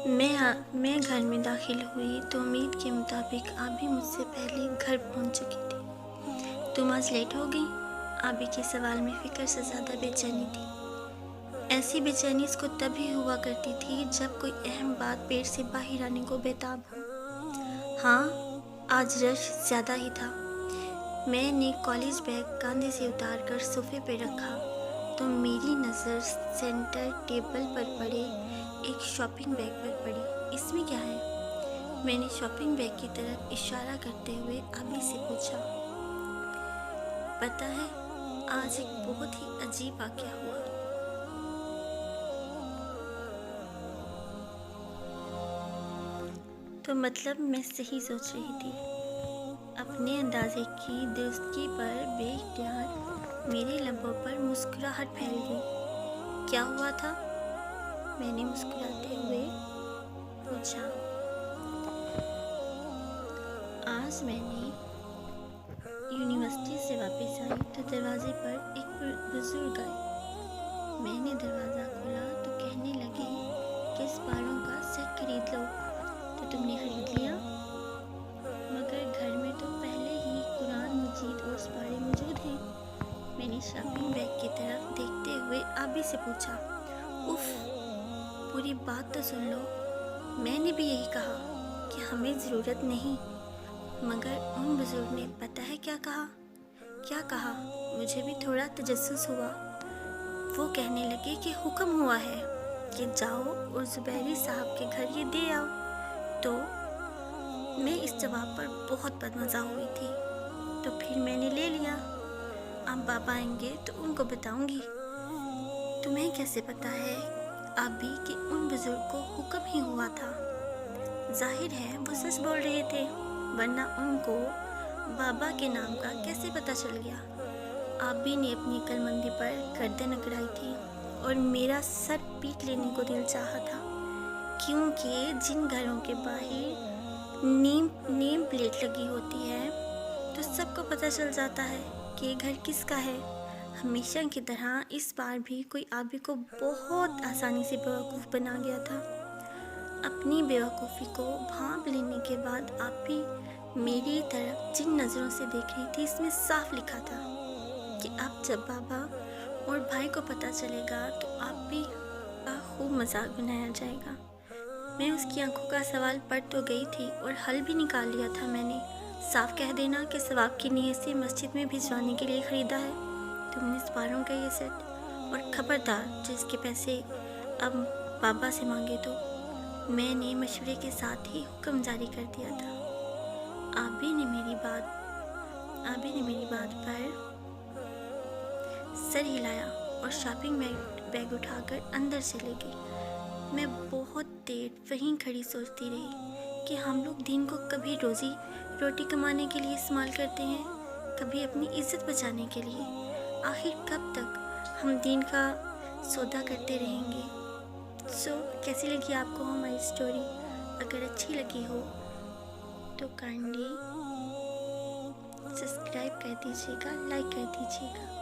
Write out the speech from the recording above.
میں گھر میں داخل ہوئی تو امید کے مطابق آبی مجھ سے پہلے گھر پہنچ چکی تھی۔ تم آج لیٹ ہو گئی؟ آبی کے سوال میں فکر سے زیادہ بے چینی تھی۔ ایسی بے چینی اس کو تبھی ہوا کرتی تھی جب کوئی اہم بات پیٹ سے باہر آنے کو بےتاب ہو۔ ہاں، آج رش زیادہ ہی تھا۔ میں نے کالج بیگ کاندھے سے اتار کر صوفے پہ رکھا تو میری نظر سینٹر ٹیبل پر پڑے ایک شاپنگ بیگ پر پڑی۔ اس میں کیا ہے؟ میں نے شاپنگ بیگ کی طرف اشارہ کرتے ہوئے آبی سے پوچھا۔ پتہ ہے، آج ایک بہت ہی عجیب واقعہ ہوا۔ تو مطلب میں صحیح سوچ رہی تھی۔ اپنے اندازے کی درستگی پر بے اختیار میرے لبوں پر مسکراہٹ پھیل گئی۔ کیا ہوا تھا؟ میں نے مسکراتے ہوئے پوچھا۔ آج میں نے یونیورسٹی سے واپس آئی تو دروازے پر ایک بزرگ آئے۔ میں نے دروازہ کھولا تو کہنے لگے کہ اس سپاروں کا سیٹ خرید لو۔ تو تم نے خرید لیا؟ مگر گھر میں تو پہلے ہی قرآن مجید اور سپارے موجود ہیں۔ میں نے شاپنگ بیگ کی طرف دیکھتے ہوئے آبی سے پوچھا۔ اف، پوری بات تو سن لو۔ میں نے بھی یہی کہا کہ ہمیں ضرورت نہیں، مگر ان بزرگ نے پتہ ہے کیا کہا؟ کیا کہا؟ مجھے بھی تھوڑا تجسس ہوا۔ وہ کہنے لگے کہ حکم ہوا ہے کہ جاؤ اور زبیری صاحب کے گھر یہ دے آؤ۔ تو میں اس جواب پر بہت بدمزہ ہوئی تھی، تو پھر میں نے لے لیا۔ اب بابا آئیں گے تو ان کو بتاؤں گی۔ تمہیں کیسے پتا ہے آبی کہ ان بزرگ کو حکم ہی ہوا تھا؟ ظاہر ہے وہ سچ بول رہے تھے، ورنہ ان کو بابا کے نام کا کیسے پتہ چل گیا؟ آبی نے اپنی عقل مندی پر گردن اکڑائی تھی اور میرا سر پیٹ لینے کو دل چاہا تھا، کیونکہ جن گھروں کے باہر نیم پلیٹ لگی ہوتی ہے تو سب کو پتہ چل جاتا ہے کہ یہ گھر کس کا ہے۔ ہمیشہ کی طرح اس بار بھی کوئی آبی کو بہت آسانی سے بیوقوف بنا گیا تھا۔ اپنی بیوقوفی کو بھانپ لینے کے بعد آبی میری طرف جن نظروں سے دیکھ رہی تھی اس میں صاف لکھا تھا کہ اب جب بابا اور بھائی کو پتہ چلے گا تو آبی کا خوب مذاق بنایا جائے گا۔ میں اس کی آنکھوں کا سوال پڑھ تو گئی تھی اور حل بھی نکال لیا تھا۔ میں نے صاف کہہ دینا کہ ثواب کی نیت سے مسجد میں بھجوانے کے لیے خریدا ہے۔ تم نے سپاروں کا یہ سیٹ، اور خبردار جو اس کے پیسے اب بابا سے مانگے تو۔ میں نے مشورے کے ساتھ ہی حکم جاری کر دیا تھا۔ آبی نے میری بات پر سر ہلایا اور شاپنگ بیگ اٹھا کر اندر چلے گئی۔ میں بہت دیر وہیں کھڑی سوچتی رہی کہ ہم لوگ دین کو کبھی روزی روٹی کمانے کے لیے استعمال کرتے ہیں، کبھی اپنی عزت بچانے کے لیے۔ آخر کب تک ہم دین کا سودا کرتے رہیں گے؟ کیسی لگی آپ کو ہماری اسٹوری؟ اگر اچھی لگی ہو تو کائنڈلی سبسکرائب کر دیجیے گا، لائک کر دیجیے گا۔